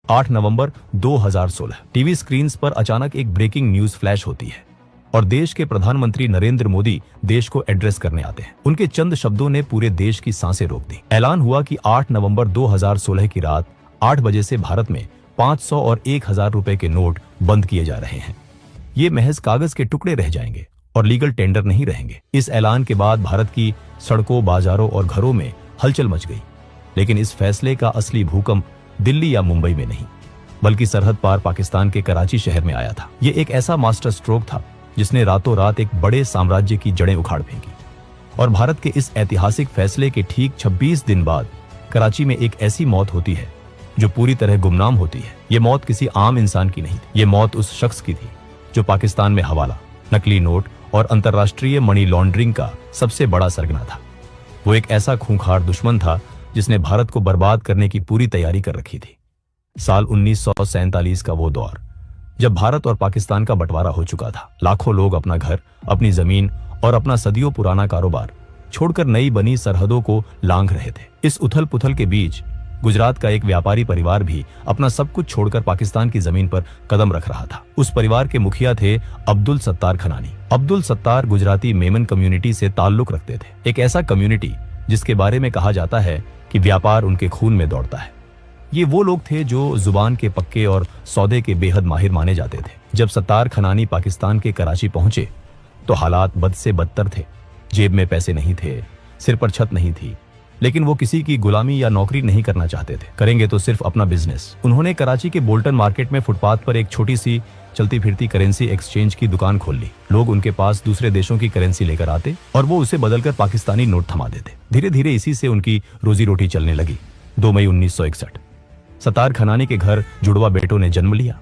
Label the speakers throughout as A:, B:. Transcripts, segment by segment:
A: 8 नवंबर 2016 TV screen पर अचानक एक ब्रेकिंग न्यूज फ्लैश होती है और देश के प्रधानमंत्री नरेंद्र मोदी देश को एड्रेस करने आते हैं। उनके चंद शब्दों ने पूरे देश की सांसें रोक दी। ऐलान हुआ कि 8 नवंबर 2016 की रात 8 बजे से भारत में 500 और 1000 रुपए के नोट बंद किए जा रहे हैं। ये महज कागज के टुकड़े रह जाएंगे और लीगल टेंडर नहीं रहेंगे। इस ऐलान के बाद भारत की सड़कों, बाजारों और घरों में हलचल मच गई। लेकिन इस फैसले का असली भूकंप दिल्ली या मुंबई में नहीं, बल्कि सरहद पार पाकिस्तान के कराची शहर में आया था। ये एक ऐसा मास्टर स्ट्रोक था जिसने रातों रात एक बड़े साम्राज्य की जड़ें उखाड़ फेंकी। और भारत के इस ऐतिहासिक फैसले के ठीक 26 दिन बाद कराची में एक ऐसी मौत होती है जो पूरी तरह गुमनाम होती है। ये मौत किसी आम इंसान की नहीं थी। ये मौत उस शख्स की थी जो पाकिस्तान में हवाला, नकली नोट और अंतर्राष्ट्रीय मनी लॉन्ड्रिंग का सबसे बड़ा सरगना था। वो एक ऐसा खूंखार दुश्मन था जिसने भारत को बर्बाद करने की पूरी तैयारी कर रखी थी। साल 1947 का वो दौर जब भारत और पाकिस्तान का बंटवारा हो चुका था। लाखों लोग अपना घर, अपनी जमीन और अपना सदियों पुराना कारोबार छोड़कर नई बनी सरहदों को लांघ रहे थे। इस उथल पुथल के बीच गुजरात का एक व्यापारी परिवार भी अपना सब कुछ छोड़कर पाकिस्तान की जमीन पर कदम रख रहा था। उस परिवार के मुखिया थे अब्दुल सत्तार खनानी। अब्दुल सत्तार गुजराती मेमन कम्युनिटी से ताल्लुक रखते थे, एक ऐसा कम्युनिटी जिसके बारे में कहा जाता है कि व्यापार उनके खून में दौड़ता है। ये वो लोग थे जो जुबान के पक्के और सौदे के बेहद माहिर माने जाते थे। जब सत्तार खनानी पाकिस्तान के कराची पहुंचे तो हालात बद से बदतर थे। जेब में पैसे नहीं थे, सिर पर छत नहीं थी, लेकिन वो किसी की गुलामी या नौकरी नहीं करना चाहते थे। करेंगे तो सिर्फ अपना बिजनेस। उन्होंने कराची के बोल्टन मार्केट में फुटपाथ पर एक छोटी सी चलती फिरती करेंसी एक्सचेंज की दुकान खोल ली। लोग उनके पास दूसरे देशों की करेंसी लेकर आते और वो उसे बदलकर पाकिस्तानी नोट थमा देते। धीरे धीरे इसी से उनकी रोजी रोटी चलने लगी। 2 मई 1961 सत्तार खनानी के घर जुड़वा बेटों ने जन्म लिया।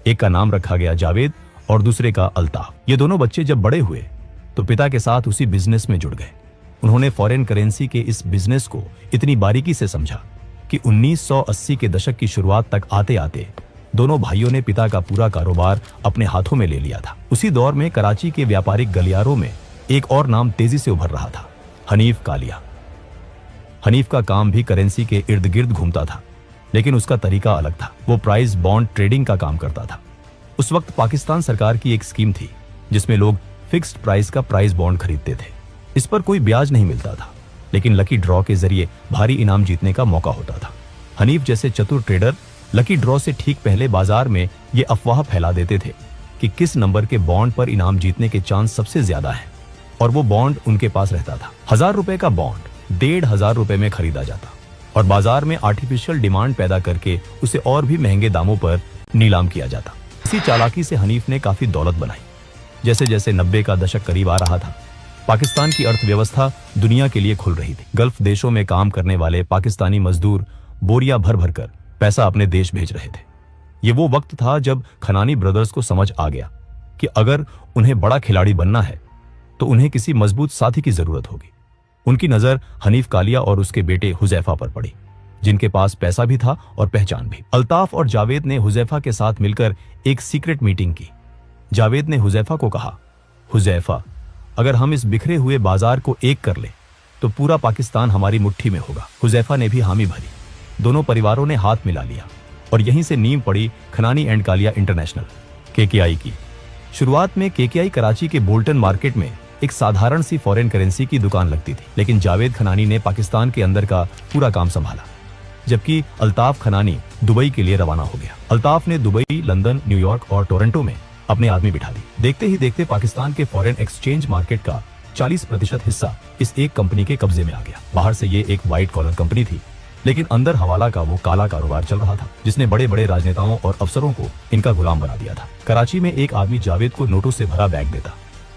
A: एक का नाम रखा गया जावेद और दूसरे का अल्ताफ। ये दोनों बच्चे जब बड़े हुए तो पिता के साथ उसी बिजनेस में जुड़ गए। उन्होंने फॉरेन करेंसी के इस बिजनेस को इतनी बारीकी से समझा कि 1980 के दशक की शुरुआत तक आते आते दोनों भाइयों ने पिता का पूरा कारोबार अपने हाथों में ले लिया था। उसी दौर में कराची के व्यापारिक गलियारों में एक और नाम तेजी से उभर रहा था, हनीफ कालिया। हनीफ का काम भी करेंसी के इर्द गिर्द घूमता था, लेकिन उसका तरीका अलग था। वो प्राइस बॉन्ड ट्रेडिंग का काम करता था। उस वक्त पाकिस्तान सरकार की एक स्कीम थी जिसमें लोग फिक्स्ड प्राइस का प्राइस बॉन्ड खरीदते थे। इस पर कोई ब्याज नहीं मिलता था, लेकिन लकी ड्रॉ के जरिए भारी इनाम जीतने का मौका होता था। हनीफ जैसे चतुर ट्रेडर लकी ड्रॉ से ठीक पहले बाजार में ये अफवाह फैला देते थे कि किस नंबर के बॉन्ड पर इनाम जीतने के चांस सबसे ज्यादा है, और वो बॉन्ड उनके पास रहता था। 1000 रुपए का बॉन्ड 1500 रुपए में खरीदा जाता और बाजार में आर्टिफिशियल डिमांड पैदा करके उसे और भी महंगे दामों पर नीलाम किया जाता। इसी चालाकी से हनीफ ने काफी दौलत बनाई। जैसे जैसे 90 का दशक करीब आ रहा था, पाकिस्तान की अर्थव्यवस्था दुनिया के लिए खुल रही थी। गल्फ देशों में काम करने वाले पाकिस्तानी मजदूर बोरियां भर भर कर पैसा अपने देश भेज रहे थे। ये वो वक्त था जब खनानी ब्रदर्स को समझ आ गया कि अगर उन्हें बड़ा खिलाड़ी बनना है तो उन्हें किसी मजबूत साथी की जरूरत होगी। उनकी नजर हनीफ कालिया और उसके बेटे हुजैफा पर पड़ी, जिनके पास पैसा भी था और पहचान भी। अल्ताफ और जावेद ने हुजैफा के साथ मिलकर एक सीक्रेट मीटिंग की। जावेद ने हुजैफा को कहा, हुजैफा, अगर हम इस बिखरे हुए बाजार को एक कर ले तो पूरा पाकिस्तान हमारी मुट्ठी में होगा। हुजैफा ने भी हामी भरी। दोनों परिवारों ने हाथ मिला लिया और यहीं से नींव पड़ी खनानी एंड कालिया इंटरनेशनल KKI की। शुरुआत में KKI कराची के बोल्टन मार्केट में एक साधारण सी फॉरेन करेंसी की दुकान लगती थी, लेकिन जावेद खनानी ने पाकिस्तान के अंदर का पूरा काम संभाला, जबकि अल्ताफ खनानी दुबई के लिए रवाना हो गया। अल्ताफ ने दुबई, लंदन, न्यूयॉर्क और टोरंटो में अपने आदमी बिठा दी। देखते ही देखते पाकिस्तान के फॉरेन एक्सचेंज मार्केट का 40% हिस्सा इस एक कंपनी के कब्जे में आ गया। बाहर से ये एक व्हाइट कॉलर कंपनी थी, लेकिन अंदर हवाला का वो काला कारोबार चल रहा था, जिसने बड़े बड़े राजनेताओं और अफसरों को इनका गुलाम बना दिया था। कराची में एक आदमी जावेद को नोटों से भरा बैग देता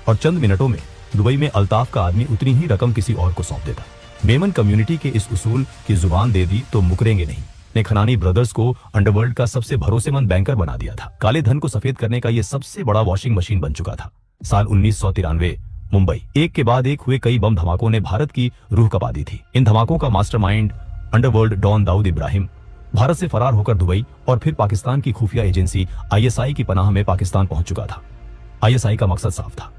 A: और चंद मिनटों में दुबई में अल्ताफ का आदमी उतनी ही रकम किसी और को सौंप देता। मेमन कम्युनिटी के इस उसूल की जुबान दे दी तो मुकरेंगे नहीं ने खनानी ब्रदर्स को अंडरवर्ल्ड का सबसे भरोसेमंद बैंकर बना दिया था। काले धन को सफेद करने का ये सबसे बड़ा वॉशिंग मशीन बन चुका था। साल 1993 मुंबई। एक के बाद एक हुए कई बम धमाकों ने भारत की रूह कपा दी थी। इन धमाकों का mastermind underworld don Dawood Ibrahim Bharat से फरार होकर दुबई और फिर पाकिस्तान की खुफिया एजेंसी ISI की पनाह में पाकिस्तान पहुंच चुका था। ISI का मकसद साफ था,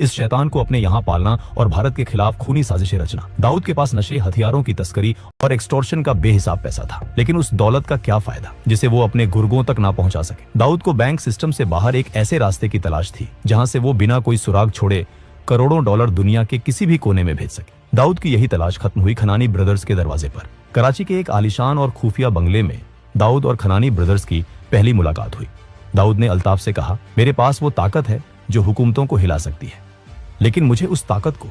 A: इस शैतान को अपने यहाँ पालना और भारत के खिलाफ खूनी साजिशें रचना। दाऊद के पास नशे, हथियारों की तस्करी और एक्सटॉर्शन का बेहिसाब पैसा था, लेकिन उस दौलत का क्या फायदा जिसे वो अपने गुर्गों तक ना पहुंचा सके। दाऊद को बैंक सिस्टम से बाहर एक ऐसे रास्ते की तलाश थी जहां से वो बिना कोई सुराग छोड़े करोड़ों डॉलर दुनिया के किसी भी कोने में भेज सके। दाऊद की यही तलाश खत्म हुई खनानी ब्रदर्स के दरवाजे पर। कराची के एक आलीशान और खुफिया बंगले में दाऊद और खनानी ब्रदर्स की पहली मुलाकात हुई। दाऊद ने अल्ताफ से कहा, मेरे पास वो ताकत है जो हुकूमतों को हिला सकती है, लेकिन मुझे उस ताकत को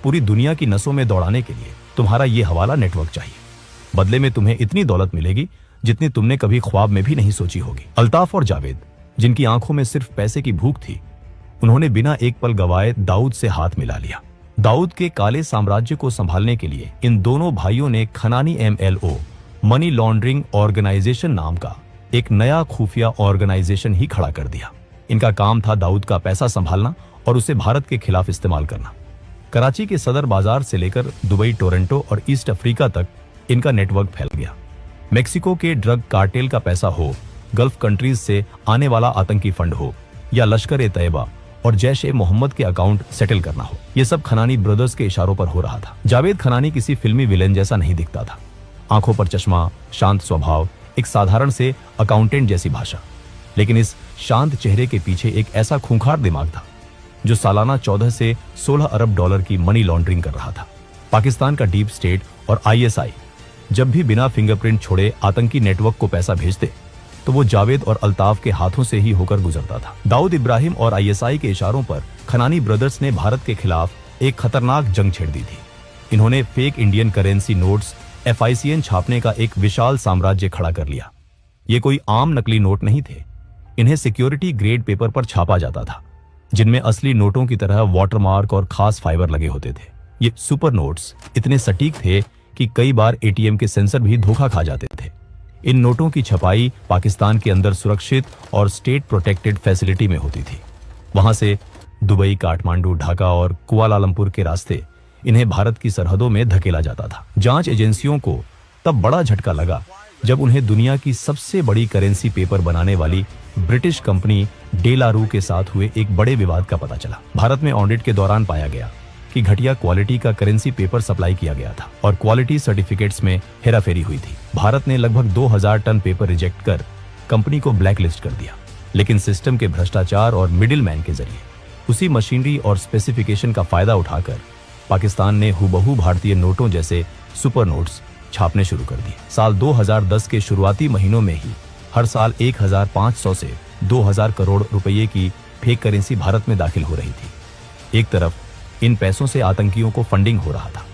A: पूरी दुनिया की नसों में दौड़ाने के लिए तुम्हारा ये हवाला नेटवर्क चाहिए। बदले में तुम्हें इतनी दौलत मिलेगी जितनी तुमने कभी ख्वाब में भी नहीं सोची होगी। अल्ताफ और जावेद, जिनकी आंखों में सिर्फ पैसे की भूख थी, उन्होंने बिना एक पल गवाए दाऊद से हाथ मिला लिया। दाऊद के काले साम्राज्य को संभालने के लिए इन दोनों भाइयों ने खनानी MLO मनी लॉन्ड्रिंग ऑर्गेनाइजेशन नाम का एक नया खुफिया ऑर्गेनाइजेशन ही खड़ा कर दिया। इनका काम था दाऊद का पैसा संभालना और उसे भारत के खिलाफ इस्तेमाल करना। कराची के सदर बाजार से लेकर दुबई, टोरंटो और ईस्ट अफ्रीका तक इनका नेटवर्क फैल गया। मेक्सिको के ड्रग कार्टेल का पैसा हो, गल्फ कंट्रीज से आने वाला आतंकी फंड हो, या लश्कर-ए-तैयबा और जैश-ए-मोहम्मद के अकाउंट सेटल करना हो, ये सब खनानी ब्रदर्स के इशारों पर हो रहा था। जावेद खनानी किसी फिल्मी विलेन जैसा नहीं दिखता था। आंखों पर चश्मा, शांत स्वभाव, एक साधारण से अकाउंटेंट जैसी भाषा, लेकिन इस शांत चेहरे के पीछे एक ऐसा खूंखार दिमाग था जो सालाना 14 से 16 अरब डॉलर की मनी लॉन्ड्रिंग कर रहा था। पाकिस्तान का डीप स्टेट और ISI जब भी बिना फिंगरप्रिंट छोड़े आतंकी नेटवर्क को पैसा भेजते तो वो जावेद और अल्ताफ के हाथों से ही होकर गुजरता था। दाऊद इब्राहिम और ISI के इशारों पर खनानी ब्रदर्स ने भारत के खिलाफ एक खतरनाक जंग छेड़ दी थी। इन्होंने fake Indian currency notes FICN छापने का एक विशाल साम्राज्य खड़ा कर लिया। ये कोई आम नकली नोट नहीं थे, इन्हें सिक्योरिटी ग्रेड पेपर पर छापा जाता था, जिनमें असली नोटों की तरह वाटरमार्क और खास फाइबर लगे होते थे। ये सुपर नोट्स इतने सटीक थे कि कई बार ATM के सेंसर भी धोखा खा जाते थे। इन नोटों की छपाई पाकिस्तान के अंदर सुरक्षित और स्टेट प्रोटेक्टेड फैसिलिटी में होती थी। वहां से दुबई, काठमांडू, ढाका और कुआलालंपुर के रास्ते इन्हें भारत की सरहदों में धकेला जाता था। जांच एजेंसियों को तब बड़ा झटका लगा जब उन्हें दुनिया की सबसे बड़ी करेंसी पेपर बनाने वाली ब्रिटिश कंपनी डेलारू के साथ हुए एक बड़े विवाद का पता चला। भारत में ऑडिट के दौरान पाया गया कि घटिया क्वालिटी का करेंसी पेपर सप्लाई किया गया था और क्वालिटी सर्टिफिकेट्स में हेराफेरी हुई थी। भारत ने लगभग 2000 टन पेपर रिजेक्ट कर कंपनी को ब्लैकलिस्ट कर दिया, लेकिन सिस्टम के भ्रष्टाचार और मिडिलमैन के जरिए उसी मशीनरी और स्पेसिफिकेशन का फायदा उठाकर पाकिस्तान ने हुबहू भारतीय नोटों जैसे सुपर नोट्स छापने शुरू कर दिए। साल 2010 के शुरुआती महीनों में ही हर साल 1500 से 2000 करोड़ रुपए की फेक करेंसी भारत में दाखिल हो रही थी। एक तरफ इन पैसों से आतंकियों को फंडिंग हो रहा था।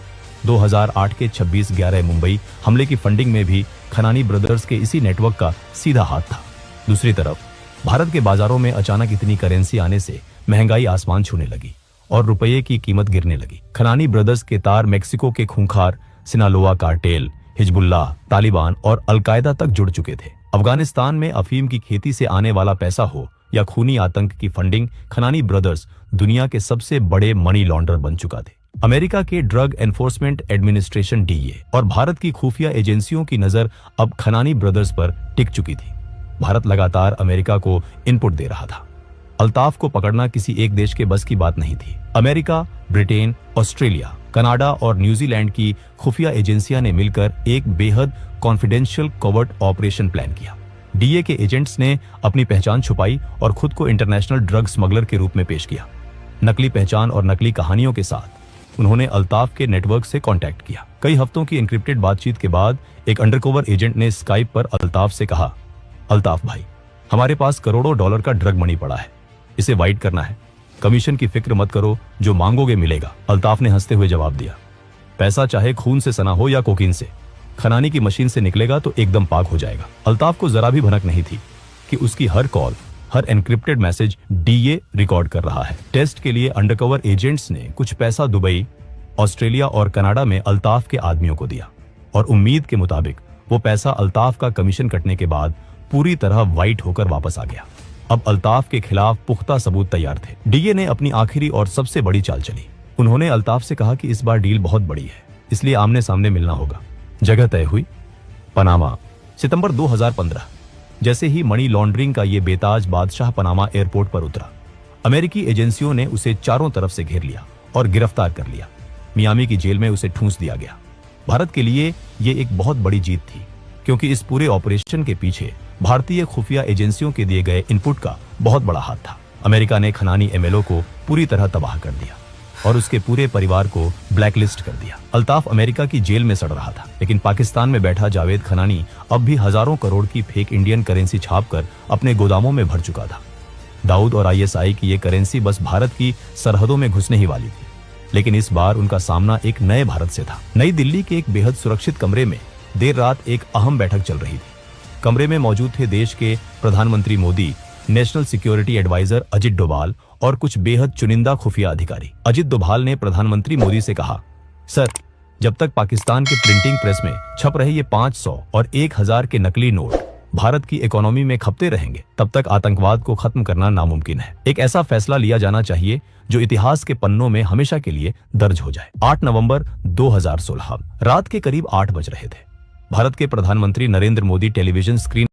A: 2008 के 26/11 मुंबई हमले की फंडिंग में भी खनानी ब्रदर्स के इसी नेटवर्क का सीधा हाथ था। दूसरी तरफ भारत के बाजारों में अचानक इतनी करेंसी आने से महंगाई आसमान छूने लगी और रुपये की कीमत गिरने लगी। खनानी ब्रदर्स के तार मेक्सिको के खूंखार सिनालोआ कार्टेल, हिजबुल्लाह, तालिबान और अलकायदा तक जुड़ चुके थे। अफगानिस्तान में अफीम की खेती से आने वाला पैसा हो या खूनी आतंक की फंडिंग, खनानी ब्रदर्स दुनिया के सबसे बड़े मनी लॉन्डर बन चुका थे। अमेरिका के ड्रग एनफोर्समेंट एडमिनिस्ट्रेशन DEA और भारत की खुफिया एजेंसियों की नजर अब खनानी ब्रदर्स पर टिक चुकी थी। भारत लगातार अमेरिका को इनपुट दे रहा था। अल्ताफ को पकड़ना किसी एक देश के बस की बात नहीं थी। अमेरिका, ब्रिटेन, ऑस्ट्रेलिया, कनाडा और न्यूजीलैंड की खुफिया एजेंसियां ने मिलकर एक बेहद कॉन्फिडेंशियल कवर्ट ऑपरेशन प्लान किया। DEA के एजेंट्स ने अपनी पहचान छुपाई और खुद को इंटरनेशनल ड्रग स्मगलर के रूप में पेश किया। नकली पहचान और नकली कहानियों के साथ उन्होंने अल्ताफ के नेटवर्क से कांटेक्ट किया। कई हफ्तों की एन्क्रिप्टेड बातचीत के बाद एक अंडरकवर एजेंट ने स्काइप पर अल्ताफ से कहा, अल्ताफ भाई, हमारे पास करोड़ों डॉलर का ड्रग मनी पड़ा है, इसे वाइट करना है। कमीशन की फिक्र मत करो, जो मांगोगे मिलेगा। अल्ताफ ने हंसते हुए जवाब दिया, पैसा चाहे खून से सना हो या कोकीन से, खनानी की मशीन से निकलेगा तो एकदम पाक हो जाएगा। अल्ताफ को जरा भी भनक नहीं थी कि उसकी हर कॉल, हर एन्क्रिप्टेड मैसेज DEA रिकॉर्ड कर रहा है। टेस्ट के लिए अंडरकवर एजेंट्स ने कुछ पैसा दुबई, ऑस्ट्रेलिया और कनाडा में अल्ताफ के आदमियों को दिया और उम्मीद के मुताबिक वो पैसा अल्ताफ का कमीशन कटने के बाद पूरी तरह वाइट होकर वापस आ गया। अब अल्ताफ के खिलाफ पुख्ता सबूत तैयार थे। DEA ने अपनी आखिरी और सबसे बड़ी चाल चली। उन्होंने अल्ताफ से कहा कि इस बार डील बहुत बड़ी है, इसलिए आमने सामने मिलना होगा। जगह तय हुई, पनामा, सितंबर 2015। जैसे ही मनी लॉन्ड्रिंग का ये बेताज बादशाह पनामा एयरपोर्ट पर उतरा, अमेरिकी एजेंसियों ने उसे चारों तरफ से घेर लिया और गिरफ्तार कर लिया। मियामी की जेल में उसे ठूंस दिया गया। भारत के लिए ये एक बहुत बड़ी जीत थी, क्योंकि इस पूरे ऑपरेशन के पीछे भारतीय खुफिया एजेंसियों के दिए गए इनपुट का बहुत बड़ा हाथ था। अमेरिका ने खनानी एमएलओ को पूरी तरह तबाह कर दिया और उसके पूरे परिवार को ब्लैकलिस्ट कर दिया। अल्ताफ अमेरिका की जेल में सड़ रहा था, लेकिन पाकिस्तान में बैठा जावेद खनानी अब भी हजारों करोड़ की फेक इंडियन करेंसी छापकर अपने गोदामों में भर चुका था। दाऊद और आईएसआई की ये करेंसी बस भारत की सरहदों में घुसने ही वाली थी, लेकिन इस बार उनका सामना एक नए भारत से था। नई दिल्ली के एक बेहद सुरक्षित कमरे में देर रात एक अहम बैठक चल रही थी। कमरे में मौजूद थे देश के प्रधानमंत्री Modi, national security advisor Ajit Doval और कुछ बेहद चुनिंदा खुफिया अधिकारी। अजित डोभाल ने प्रधानमंत्री मोदी से कहा, सर, जब तक पाकिस्तान के प्रिंटिंग प्रेस में छप रहे ये 500 और 1000 के नकली नोट भारत की इकोनॉमी में खपते रहेंगे, तब तक आतंकवाद को खत्म करना नामुमकिन है। एक ऐसा फैसला लिया जाना चाहिए जो इतिहास के पन्नों में हमेशा के लिए दर्ज हो जाए। 8 नवंबर 2016 रात के करीब 8 बज रहे थे। भारत के प्रधानमंत्री नरेंद्र मोदी टेलीविजन स्क्रीन